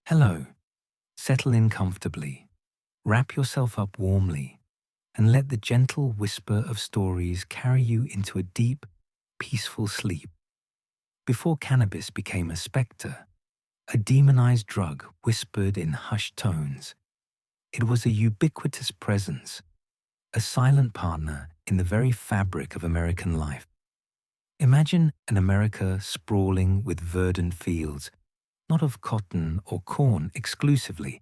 Hello, settle in comfortably, wrap yourself up warmly, and let the gentle whisper of stories carry you into a deep, peaceful sleep. Before cannabis became a spectre, a demonized drug whispered in hushed tones, it was a ubiquitous presence, a silent partner in the very fabric of American life. Imagine an America sprawling with verdant fields, not of cotton or corn exclusively,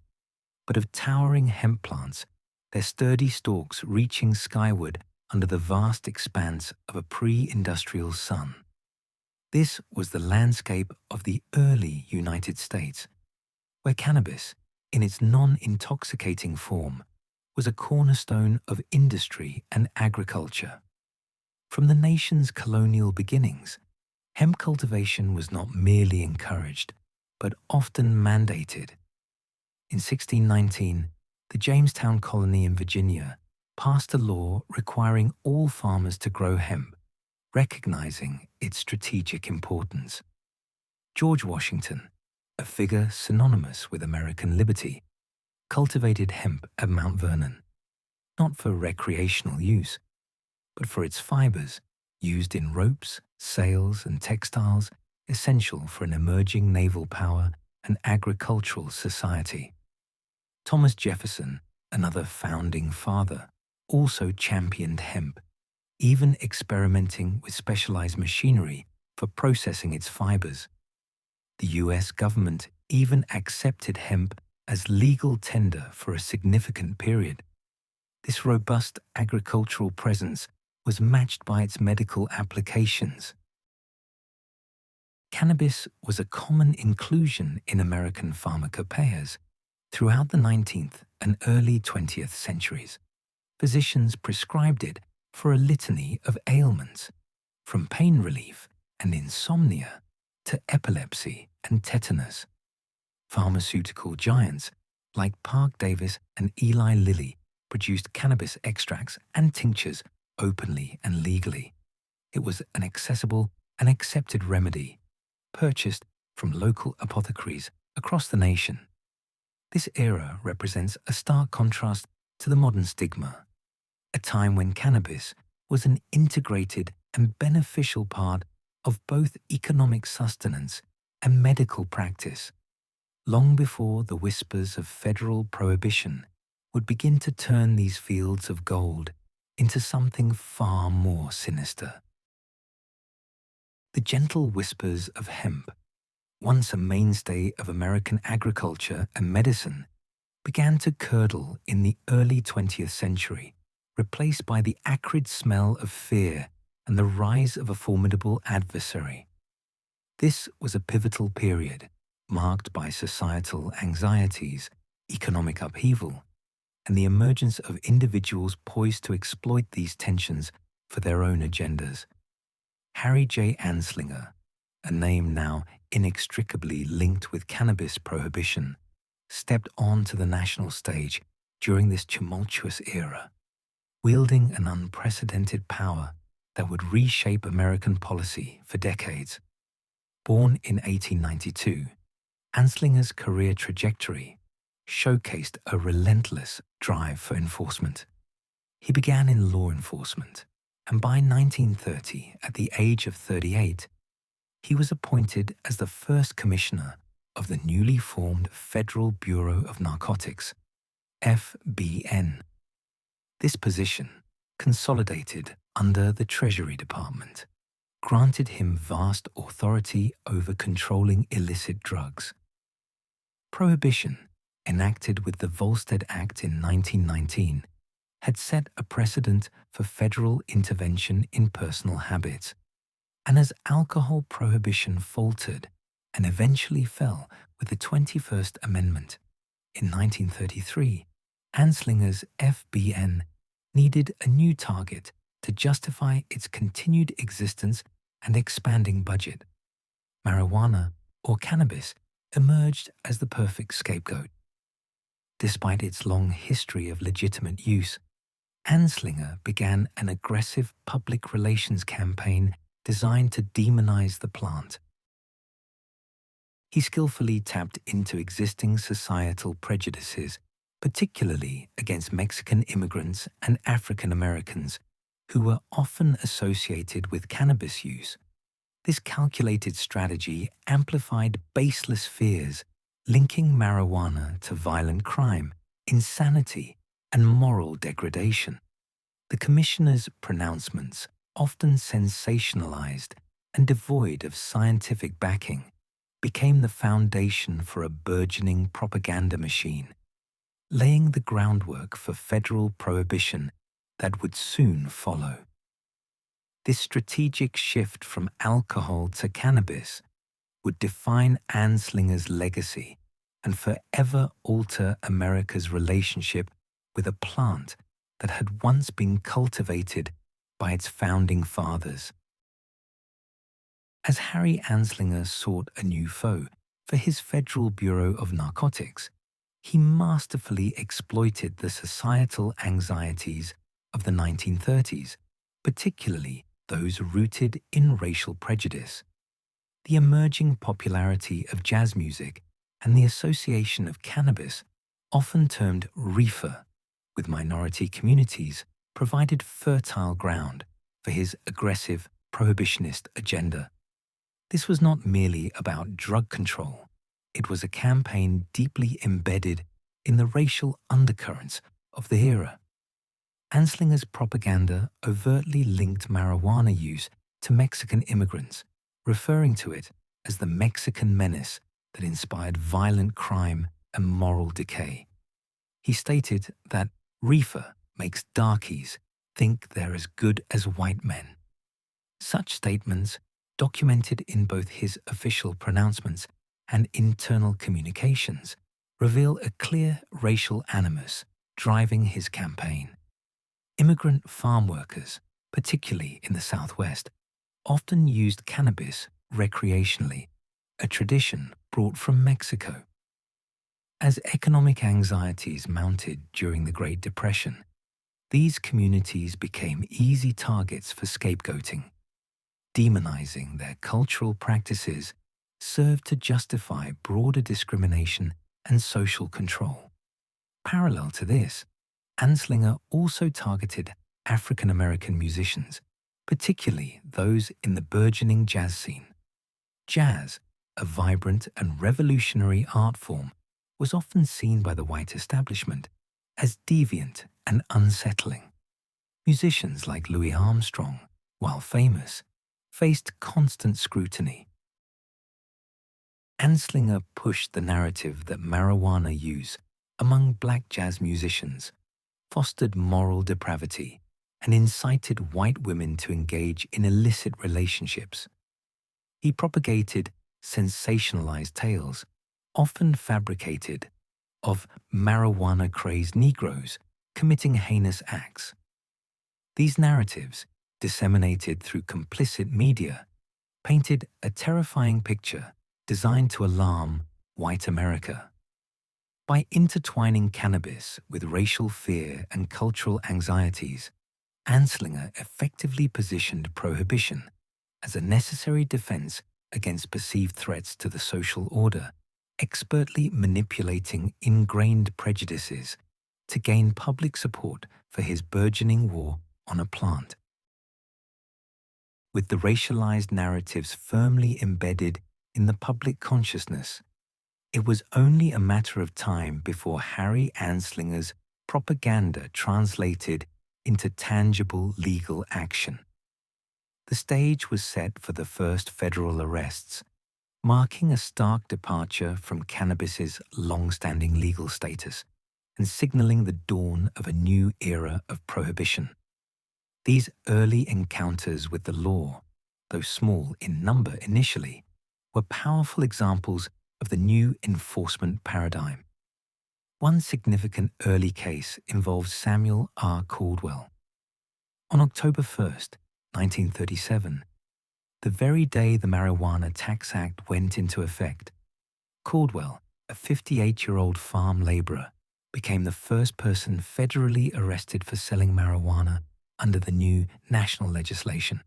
but of towering hemp plants, their sturdy stalks reaching skyward under the vast expanse of a pre-industrial sun. This was the landscape of the early United States, where cannabis, in its non-intoxicating form, was a cornerstone of industry and agriculture. From the nation's colonial beginnings, hemp cultivation was not merely encouraged, but often mandated. In 1619, the Jamestown colony in Virginia passed a law requiring all farmers to grow hemp, recognizing its strategic importance. George Washington, a figure synonymous with American liberty, cultivated hemp at Mount Vernon, not for recreational use, but for its fibers used in ropes, sails, and textiles essential for an emerging naval power and agricultural society. Thomas Jefferson, another founding father, also championed hemp, even experimenting with specialized machinery for processing its fibers. The US government even accepted hemp as legal tender for a significant period. This robust agricultural presence was matched by its medical applications. Cannabis was a common inclusion in American pharmacopoeias throughout the 19th and early 20th centuries. Physicians prescribed it for a litany of ailments, from pain relief and insomnia to epilepsy and tetanus. Pharmaceutical giants like Park Davis and Eli Lilly produced cannabis extracts and tinctures openly and legally. It was an accessible and accepted remedy, purchased from local apothecaries across the nation. This era represents a stark contrast to the modern stigma, a time when cannabis was an integrated and beneficial part of both economic sustenance and medical practice, long before the whispers of federal prohibition would begin to turn these fields of gold into something far more sinister. The gentle whispers of hemp, once a mainstay of American agriculture and medicine, began to curdle in the early 20th century, replaced by the acrid smell of fear and the rise of a formidable adversary. This was a pivotal period, marked by societal anxieties, economic upheaval, and the emergence of individuals poised to exploit these tensions for their own agendas. Harry Anslinger, a name now inextricably linked with cannabis prohibition, stepped onto the national stage during this tumultuous era, wielding an unprecedented power that would reshape American policy for decades. Born in 1892, Anslinger's career trajectory showcased a relentless drive for enforcement. He began in law enforcement, and by 1930, at the age of 38, he was appointed as the first commissioner of the newly formed Federal Bureau of Narcotics, FBN. This position, consolidated under the Treasury Department, granted him vast authority over controlling illicit drugs. Prohibition, enacted with the Volstead Act in 1919, had set a precedent for federal intervention in personal habits. And as alcohol prohibition faltered and eventually fell with the 21st Amendment in 1933, Anslinger's FBN needed a new target to justify its continued existence and expanding budget. Marijuana, or cannabis, emerged as the perfect scapegoat. Despite its long history of legitimate use, Anslinger began an aggressive public relations campaign designed to demonize the plant. He skillfully tapped into existing societal prejudices, particularly against Mexican immigrants and African Americans, who were often associated with cannabis use. This calculated strategy amplified baseless fears, linking marijuana to violent crime, insanity, and moral degradation. The commissioner's pronouncements, often sensationalized and devoid of scientific backing, became the foundation for a burgeoning propaganda machine, laying the groundwork for federal prohibition that would soon follow. This strategic shift from alcohol to cannabis would define Anslinger's legacy and forever alter America's relationship with a plant that had once been cultivated by its founding fathers. As Harry Anslinger sought a new foe for his Federal Bureau of Narcotics, he masterfully exploited the societal anxieties of the 1930s, particularly those rooted in racial prejudice. The emerging popularity of jazz music and the association of cannabis, often termed reefer, with minority communities, provided fertile ground for his aggressive prohibitionist agenda. This was not merely about drug control. It was a campaign deeply embedded in the racial undercurrents of the era. Anslinger's propaganda overtly linked marijuana use to Mexican immigrants, referring to it as the Mexican menace that inspired violent crime and moral decay. He stated that reefer makes darkies think they're as good as white men. Such statements, documented in both his official pronouncements and internal communications, reveal a clear racial animus driving his campaign. Immigrant farm workers, particularly in the Southwest, often used cannabis recreationally, a tradition brought from Mexico. As economic anxieties mounted during the Great Depression, these communities became easy targets for scapegoating. Demonizing their cultural practices served to justify broader discrimination and social control. Parallel to this, Anslinger also targeted African American musicians, particularly those in the burgeoning jazz scene. Jazz, a vibrant and revolutionary art form, was often seen by the white establishment as deviant and unsettling. Musicians like Louis Armstrong, while famous, faced constant scrutiny. Anslinger pushed the narrative that marijuana use among black jazz musicians fostered moral depravity and incited white women to engage in illicit relationships. He propagated sensationalized tales, often fabricated, of marijuana-crazed Negroes committing heinous acts. These narratives, disseminated through complicit media, painted a terrifying picture designed to alarm white America. By intertwining cannabis with racial fear and cultural anxieties, Anslinger effectively positioned prohibition as a necessary defense against perceived threats to the social order, expertly manipulating ingrained prejudices to gain public support for his burgeoning war on a plant. With the racialized narratives firmly embedded in the public consciousness, it was only a matter of time before Harry Anslinger's propaganda translated into tangible legal action. The stage was set for the first federal arrests, marking a stark departure from cannabis's long-standing legal status and signaling the dawn of a new era of prohibition. These early encounters with the law, though small in number initially, were powerful examples of the new enforcement paradigm. One significant early case involved Samuel R. Caldwell. On October 1st, 1937, the very day the Marijuana Tax Act went into effect, Caldwell, a 58-year-old farm laborer, became the first person federally arrested for selling marijuana under the new national legislation.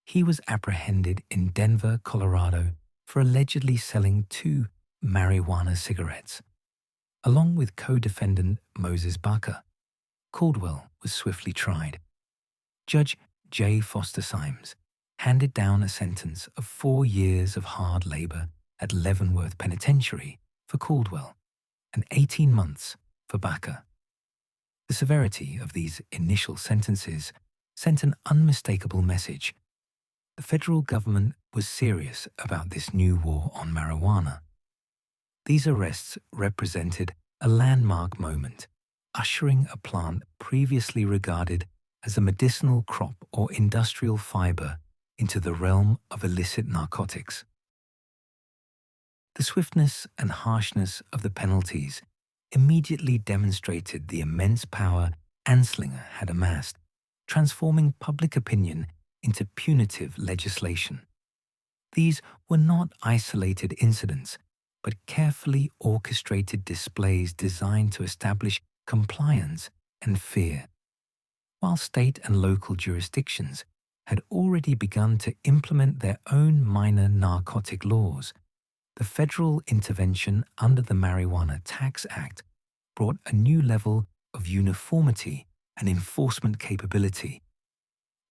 He was apprehended in Denver, Colorado, for allegedly selling 2 marijuana cigarettes. Along with co-defendant Moses Baca, Caldwell was swiftly tried. Judge J. Foster Symes handed down a sentence of 4 years of hard labor at Leavenworth Penitentiary for Caldwell and 18 months for Baca. The severity of these initial sentences sent an unmistakable message. The federal government was serious about this new war on marijuana. These arrests represented a landmark moment, ushering a plant previously regarded as a medicinal crop or industrial fiber into the realm of illicit narcotics. The swiftness and harshness of the penalties immediately demonstrated the immense power Anslinger had amassed, transforming public opinion into punitive legislation. These were not isolated incidents, but carefully orchestrated displays designed to establish compliance and fear. While state and local jurisdictions had already begun to implement their own minor narcotic laws, the federal intervention under the Marijuana Tax Act brought a new level of uniformity and enforcement capability,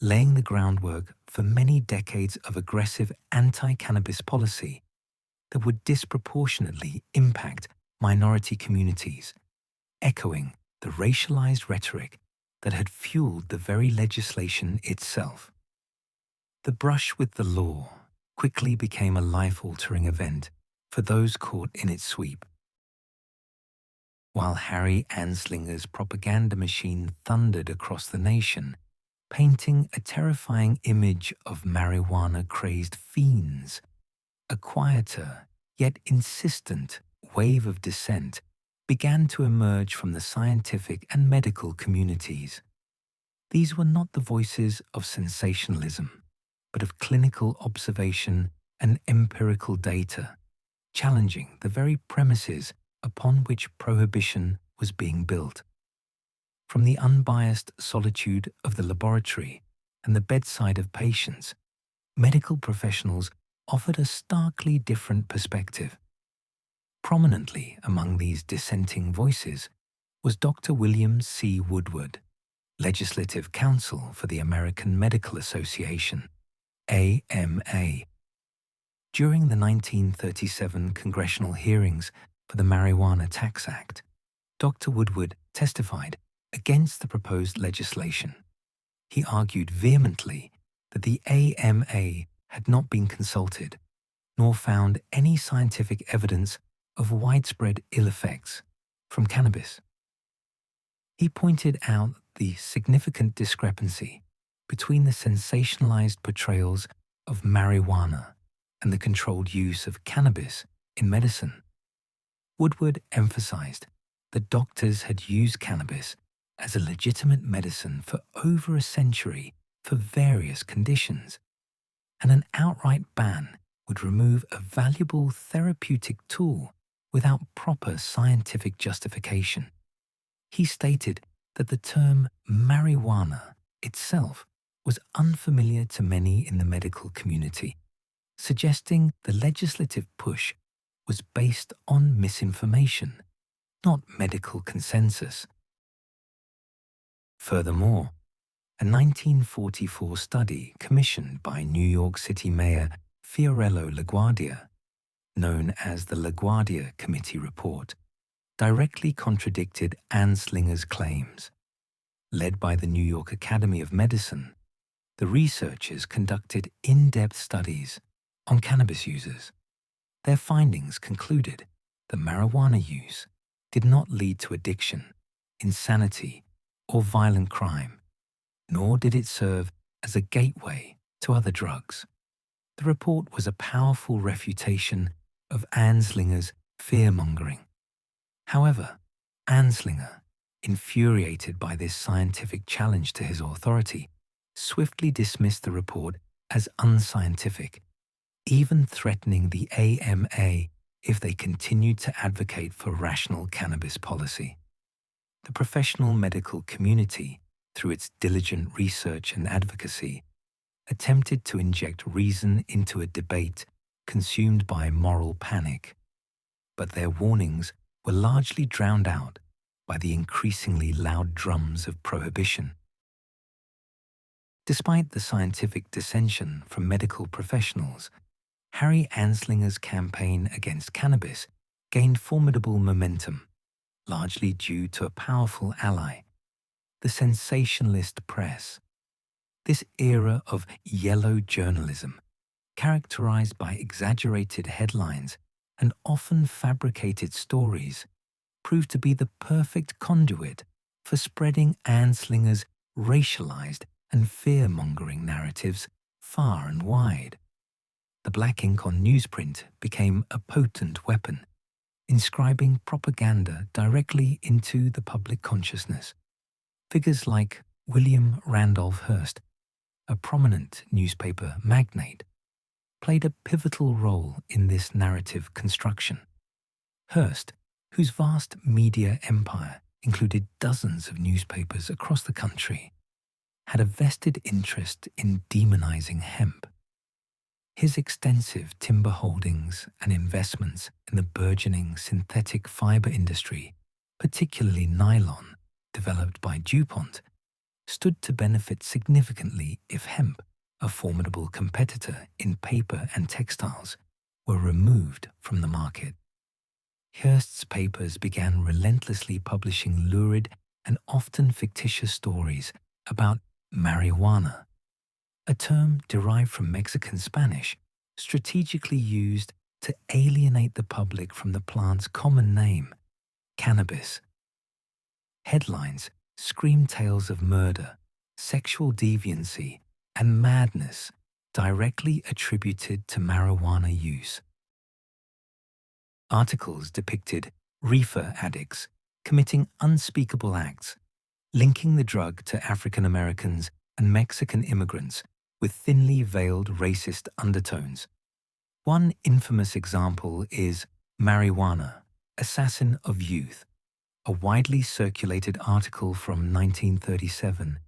laying the groundwork for many decades of aggressive anti-cannabis policy that would disproportionately impact minority communities, echoing the racialized rhetoric that had fueled the very legislation itself. The brush with the law quickly became a life-altering event for those caught in its sweep. While Harry Anslinger's propaganda machine thundered across the nation, painting a terrifying image of marijuana-crazed fiends, a quieter, yet insistent wave of dissent began to emerge from the scientific and medical communities. These were not the voices of sensationalism, but of clinical observation and empirical data, challenging the very premises upon which prohibition was being built. From the unbiased solitude of the laboratory and the bedside of patients, medical professionals offered a starkly different perspective. Prominently among these dissenting voices was Dr. William C. Woodward, Legislative Counsel for the American Medical Association, AMA. During the 1937 congressional hearings for the Marijuana Tax Act, Dr. Woodward testified against the proposed legislation. He argued vehemently that the AMA had not been consulted, nor found any scientific evidence of widespread ill effects from cannabis. He pointed out the significant discrepancy between the sensationalized portrayals of marijuana and the controlled use of cannabis in medicine. Woodward emphasized that doctors had used cannabis as a legitimate medicine for over a century for various conditions, and an outright ban would remove a valuable therapeutic tool without proper scientific justification. He stated that the term marijuana itself was unfamiliar to many in the medical community, suggesting the legislative push was based on misinformation, not medical consensus. Furthermore, a 1944 study commissioned by New York City Mayor Fiorello LaGuardia, known as the LaGuardia Committee Report, directly contradicted Anslinger's claims. Led by the New York Academy of Medicine, the researchers conducted in-depth studies on cannabis users. Their findings concluded that marijuana use did not lead to addiction, insanity, or violent crime, nor did it serve as a gateway to other drugs. The report was a powerful refutation of Anslinger's fear-mongering. However, Anslinger, infuriated by this scientific challenge to his authority, swiftly dismissed the report as unscientific, even threatening the AMA if they continued to advocate for rational cannabis policy. The professional medical community, through its diligent research and advocacy, attempted to inject reason into a debate consumed by moral panic, but their warnings were largely drowned out by the increasingly loud drums of prohibition. Despite the scientific dissension from medical professionals, Harry Anslinger's campaign against cannabis gained formidable momentum, largely due to a powerful ally, the sensationalist press. This era of yellow journalism, characterized by exaggerated headlines and often fabricated stories, proved to be the perfect conduit for spreading Anslinger's racialized and fear-mongering narratives far and wide. The black ink on newsprint became a potent weapon, inscribing propaganda directly into the public consciousness. Figures like William Randolph Hearst, a prominent newspaper magnate, played a pivotal role in this narrative construction. Hearst, whose vast media empire included dozens of newspapers across the country, had a vested interest in demonizing hemp. His extensive timber holdings and investments in the burgeoning synthetic fiber industry, particularly nylon, developed by DuPont, stood to benefit significantly if hemp, a formidable competitor in paper and textiles, were removed from the market. Hearst's papers began relentlessly publishing lurid and often fictitious stories about marijuana, a term derived from Mexican Spanish, strategically used to alienate the public from the plant's common name, cannabis. Headlines screamed tales of murder, sexual deviancy, and madness directly attributed to marijuana use. Articles depicted reefer addicts committing unspeakable acts, linking the drug to African Americans and Mexican immigrants with thinly veiled racist undertones. One infamous example is Marijuana, Assassin of Youth, a widely circulated article from 1937,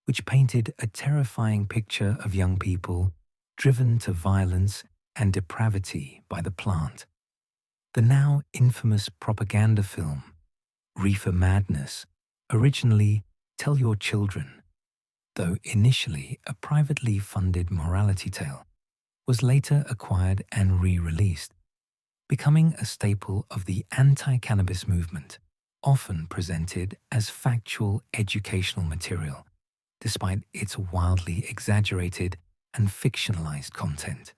which painted a terrifying picture of young people driven to violence and depravity by the plant. The now infamous propaganda film, Reefer Madness, originally Tell Your Children, though initially a privately funded morality tale, was later acquired and re-released, becoming a staple of the anti-cannabis movement, often presented as factual educational material, despite its wildly exaggerated and fictionalized content.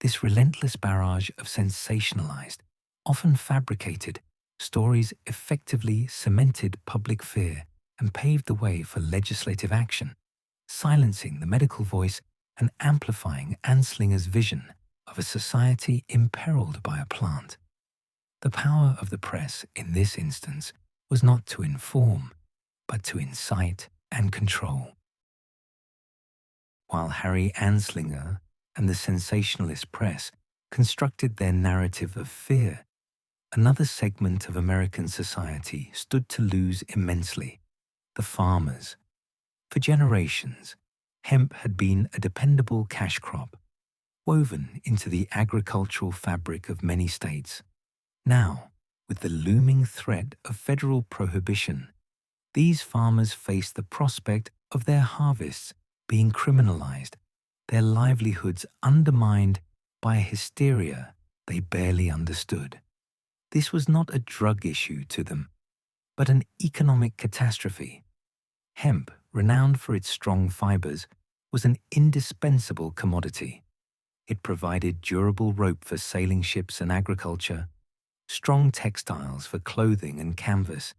This relentless barrage of sensationalized, often fabricated, stories effectively cemented public fear and paved the way for legislative action, silencing the medical voice and amplifying Anslinger's vision of a society imperiled by a plant. The power of the press in this instance was not to inform, but to incite and control. While Harry Anslinger and the sensationalist press constructed their narrative of fear, another segment of American society stood to lose immensely: the farmers. For generations, hemp had been a dependable cash crop, woven into the agricultural fabric of many states. Now, with the looming threat of federal prohibition, these farmers faced the prospect of their harvests being criminalized, their livelihoods undermined by a hysteria they barely understood. This was not a drug issue to them, but an economic catastrophe. Hemp, renowned for its strong fibers, was an indispensable commodity. It provided durable rope for sailing ships and agriculture, strong textiles for clothing and canvas,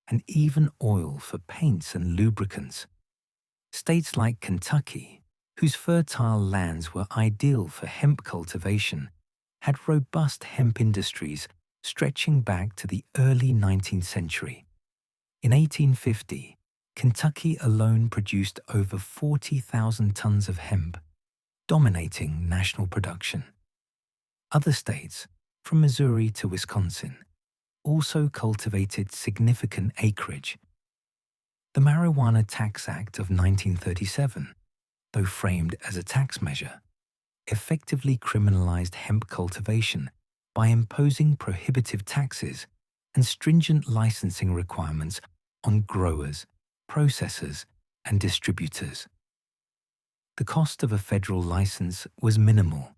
and even oil for paints and lubricants. States like Kentucky, whose fertile lands were ideal for hemp cultivation, had robust hemp industries stretching back to the early 19th century. In 1850, Kentucky alone produced over 40,000 tons of hemp, dominating national production. Other states, from Missouri to Wisconsin, also cultivated significant acreage. The Marijuana Tax Act of 1937, though framed as a tax measure, effectively criminalized hemp cultivation by imposing prohibitive taxes and stringent licensing requirements on growers, processors, and distributors. The cost of a federal license was minimal,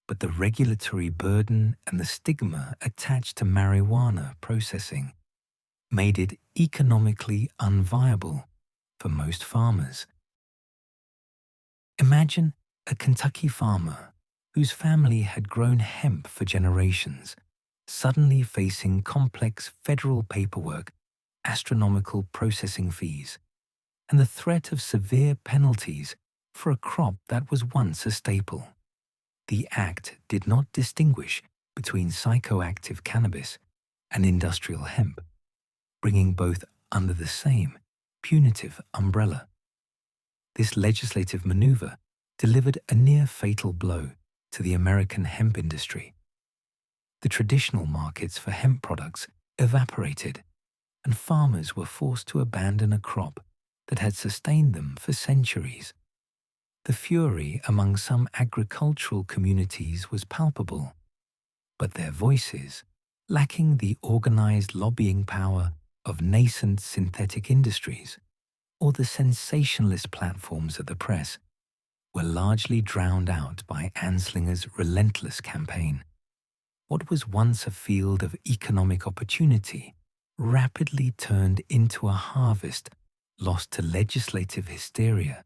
but the regulatory burden and the stigma attached to marijuana processing made it economically unviable for most farmers. Imagine a Kentucky farmer whose family had grown hemp for generations, suddenly facing complex federal paperwork, astronomical processing fees, and the threat of severe penalties for a crop that was once a staple. The act did not distinguish between psychoactive cannabis and industrial hemp, bringing both under the same punitive umbrella. This legislative maneuver delivered a near-fatal blow to the American hemp industry. The traditional markets for hemp products evaporated, and farmers were forced to abandon a crop that had sustained them for centuries. The fury among some agricultural communities was palpable, but their voices, lacking the organized lobbying power of nascent synthetic industries or the sensationalist platforms of the press, were largely drowned out by Anslinger's relentless campaign. What was once a field of economic opportunity rapidly turned into a harvest lost to legislative hysteria,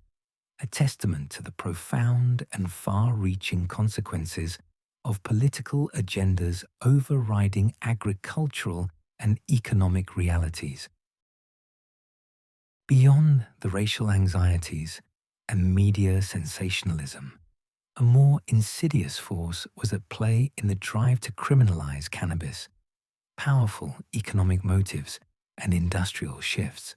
a testament to the profound and far-reaching consequences of political agendas overriding agricultural and economic realities. Beyond the racial anxieties and media sensationalism, a more insidious force was at play in the drive to criminalize cannabis: powerful economic motives and industrial shifts.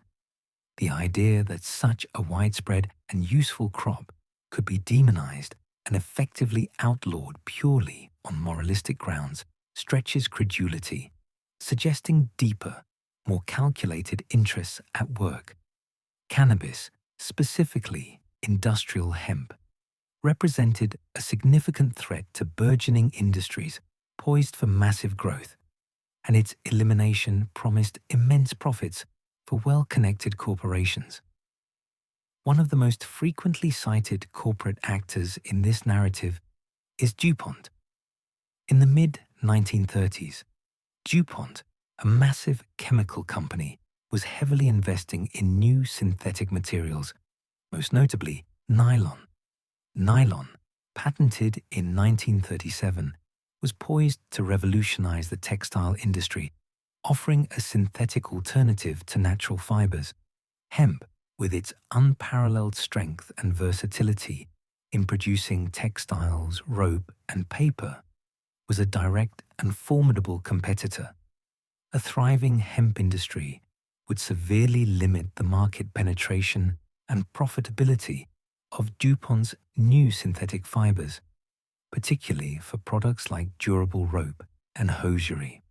The idea that such a widespread and useful crop could be demonized and effectively outlawed purely on moralistic grounds stretches credulity, suggesting deeper, more calculated interests at work. Cannabis, specifically industrial hemp, represented a significant threat to burgeoning industries poised for massive growth, and its elimination promised immense profits for well-connected corporations. One of the most frequently cited corporate actors in this narrative is DuPont. In the mid-1930s, DuPont, a massive chemical company, was heavily investing in new synthetic materials, most notably nylon. Nylon, patented in 1937, was poised to revolutionize the textile industry, offering a synthetic alternative to natural fibers. Hemp, with its unparalleled strength and versatility in producing textiles, rope, and paper, was a direct and formidable competitor. A thriving hemp industry would severely limit the market penetration and profitability of DuPont's new synthetic fibers, particularly for products like durable rope and hosiery.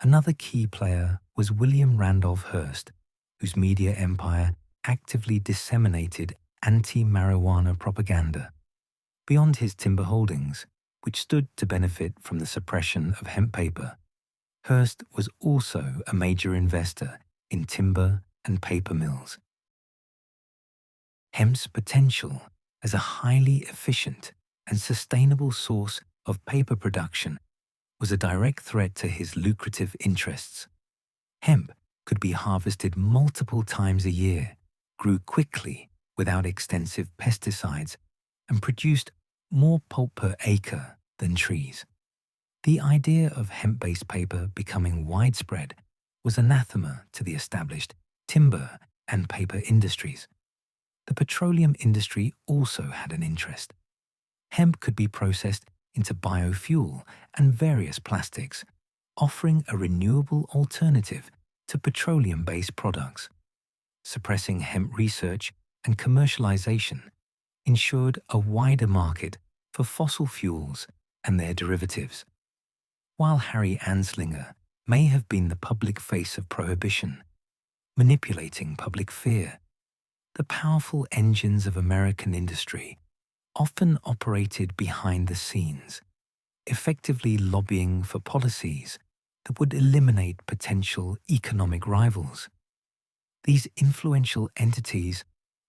Another key player was William Randolph Hearst, whose media empire actively disseminated anti-marijuana propaganda. Beyond his timber holdings, which stood to benefit from the suppression of hemp paper, Hearst was also a major investor in timber and paper mills. Hemp's potential as a highly efficient and sustainable source of paper production was a direct threat to his lucrative interests. Hemp could be harvested multiple times a year, grew quickly without extensive pesticides, and produced more pulp per acre than trees. The idea of hemp-based paper becoming widespread was anathema to the established timber and paper industries. The petroleum industry also had an interest. Hemp could be processed into biofuel and various plastics, offering a renewable alternative to petroleum-based products. Suppressing hemp research and commercialization ensured a wider market for fossil fuels and their derivatives. While Harry Anslinger may have been the public face of prohibition, manipulating public fear, the powerful engines of American industry often operated behind the scenes, effectively lobbying for policies that would eliminate potential economic rivals. These influential entities,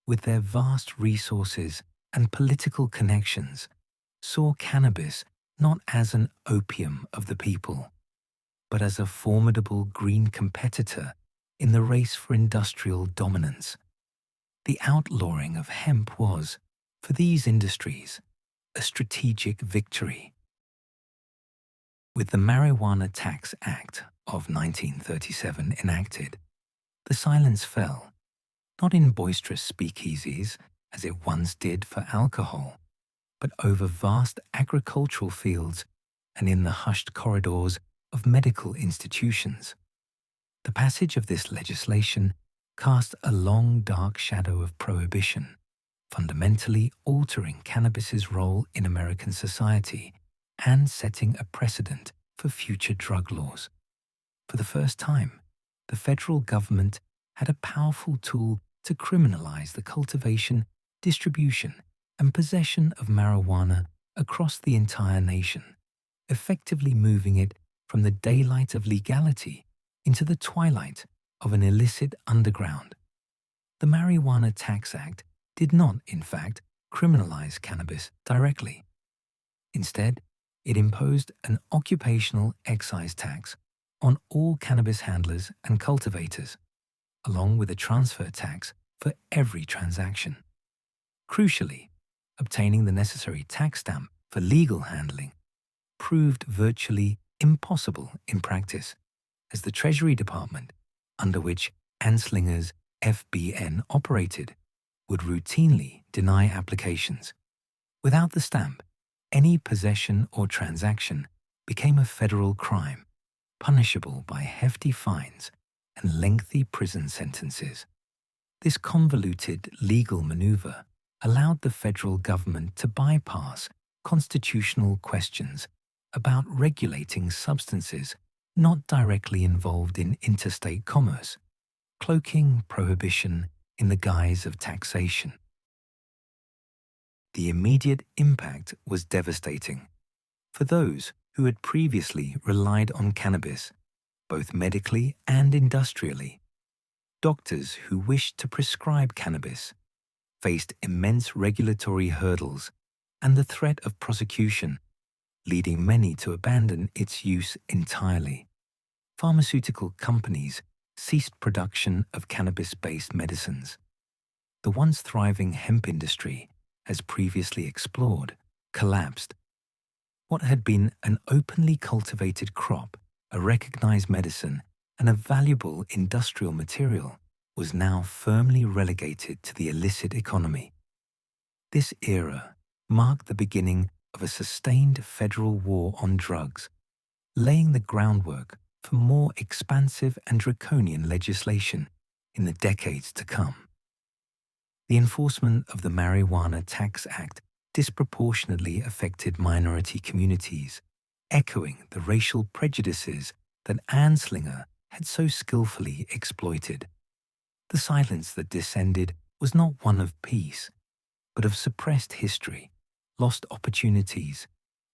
with their vast resources and political connections, saw cannabis not as an opium of the people, but as a formidable green competitor in the race for industrial dominance. The outlawing of hemp was, for these industries, a strategic victory. With the Marijuana Tax Act of 1937 enacted, the silence fell, not in boisterous speakeasies as it once did for alcohol, but over vast agricultural fields and in the hushed corridors of medical institutions. The passage of this legislation cast a long dark shadow of prohibition, fundamentally altering cannabis's role in American society and setting a precedent for future drug laws. For the first time, the federal government had a powerful tool to criminalize the cultivation, distribution, and possession of marijuana across the entire nation, effectively moving it from the daylight of legality into the twilight of an illicit underground. The Marijuana Tax Act did not, in fact, criminalize cannabis directly. Instead, it imposed an occupational excise tax on all cannabis handlers and cultivators, along with a transfer tax for every transaction. Crucially, obtaining the necessary tax stamp for legal handling proved virtually impossible in practice, as the Treasury Department, under which Anslinger's FBN operated, would routinely deny applications. Without the stamp, any possession or transaction became a federal crime, punishable by hefty fines and lengthy prison sentences. This convoluted legal maneuver allowed the federal government to bypass constitutional questions about regulating substances not directly involved in interstate commerce, cloaking prohibition in the guise of taxation. The immediate impact was devastating. For those who had previously relied on cannabis, both medically and industrially, doctors who wished to prescribe cannabis faced immense regulatory hurdles and the threat of prosecution, leading many to abandon its use entirely. Pharmaceutical companies ceased production of cannabis-based medicines. The once thriving hemp industry, as previously explored, collapsed. What had been an openly cultivated crop, a recognized medicine, and a valuable industrial material was now firmly relegated to the illicit economy. This era marked the beginning of a sustained federal war on drugs, laying the groundwork for more expansive and draconian legislation in the decades to come. The enforcement of the Marijuana Tax Act disproportionately affected minority communities, echoing the racial prejudices that Anslinger had so skillfully exploited. The silence that descended was not one of peace, but of suppressed history, lost opportunities,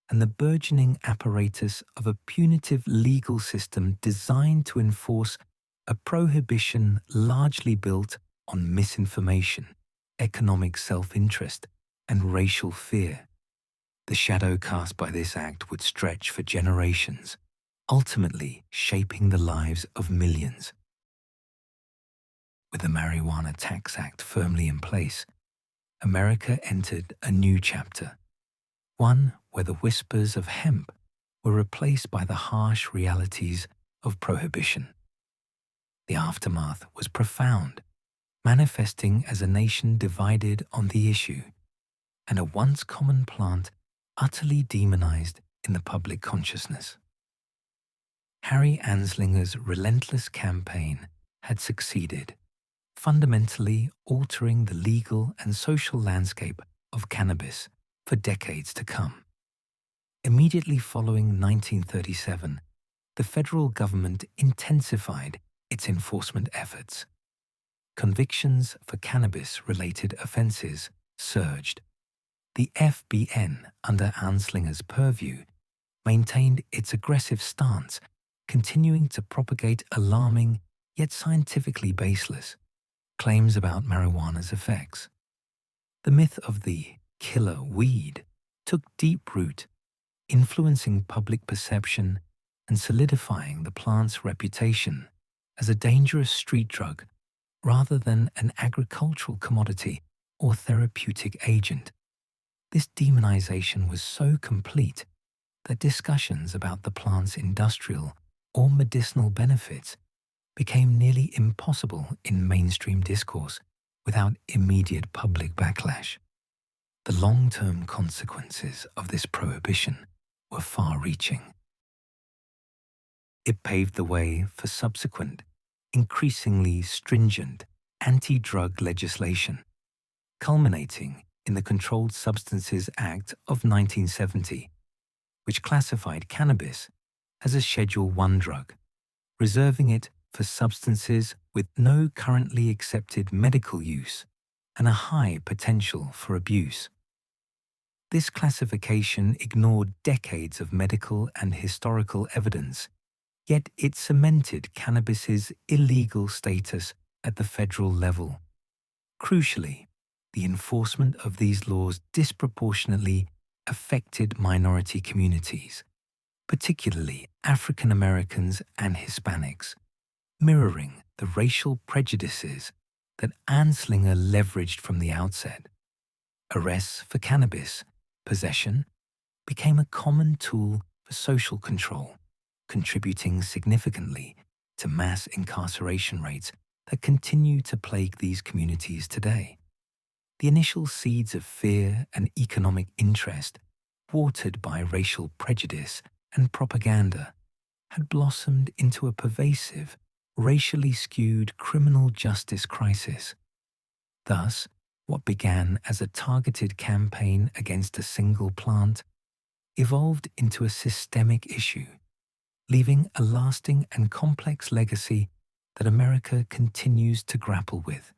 and the burgeoning apparatus of a punitive legal system designed to enforce a prohibition largely built on misinformation, economic self-interest, and racial fear. The shadow cast by this act would stretch for generations, ultimately shaping the lives of millions. With the Marijuana Tax Act firmly in place, America entered a new chapter, one where the whispers of hemp were replaced by the harsh realities of prohibition. The aftermath was profound, manifesting as a nation divided on the issue, and a once common plant utterly demonized in the public consciousness. Harry Anslinger's relentless campaign had succeeded, fundamentally altering the legal and social landscape of cannabis for decades to come. Immediately following 1937, the federal government intensified its enforcement efforts. Convictions for cannabis-related offenses surged, The FBN, under Anslinger's purview, maintained its aggressive stance, continuing to propagate alarming, yet scientifically baseless, claims about marijuana's effects. The myth of the killer weed took deep root, influencing public perception and solidifying the plant's reputation as a dangerous street drug rather than an agricultural commodity or therapeutic agent. This demonization was so complete that discussions about the plant's industrial or medicinal benefits became nearly impossible in mainstream discourse without immediate public backlash. The long-term consequences of this prohibition were far-reaching. It paved the way for subsequent, increasingly stringent anti-drug legislation, culminating in the Controlled Substances Act of 1970, which classified cannabis as a Schedule I drug, reserving it for substances with no currently accepted medical use and a high potential for abuse. This classification ignored decades of medical and historical evidence, yet it cemented cannabis's illegal status at the federal level. Crucially, the enforcement of these laws disproportionately affected minority communities, particularly African Americans and Hispanics, mirroring the racial prejudices that Anslinger leveraged from the outset. Arrests for cannabis possession became a common tool for social control, contributing significantly to mass incarceration rates that continue to plague these communities today. The initial seeds of fear and economic interest, watered by racial prejudice and propaganda, had blossomed into a pervasive, racially skewed criminal justice crisis. Thus, what began as a targeted campaign against a single plant evolved into a systemic issue, leaving a lasting and complex legacy that America continues to grapple with.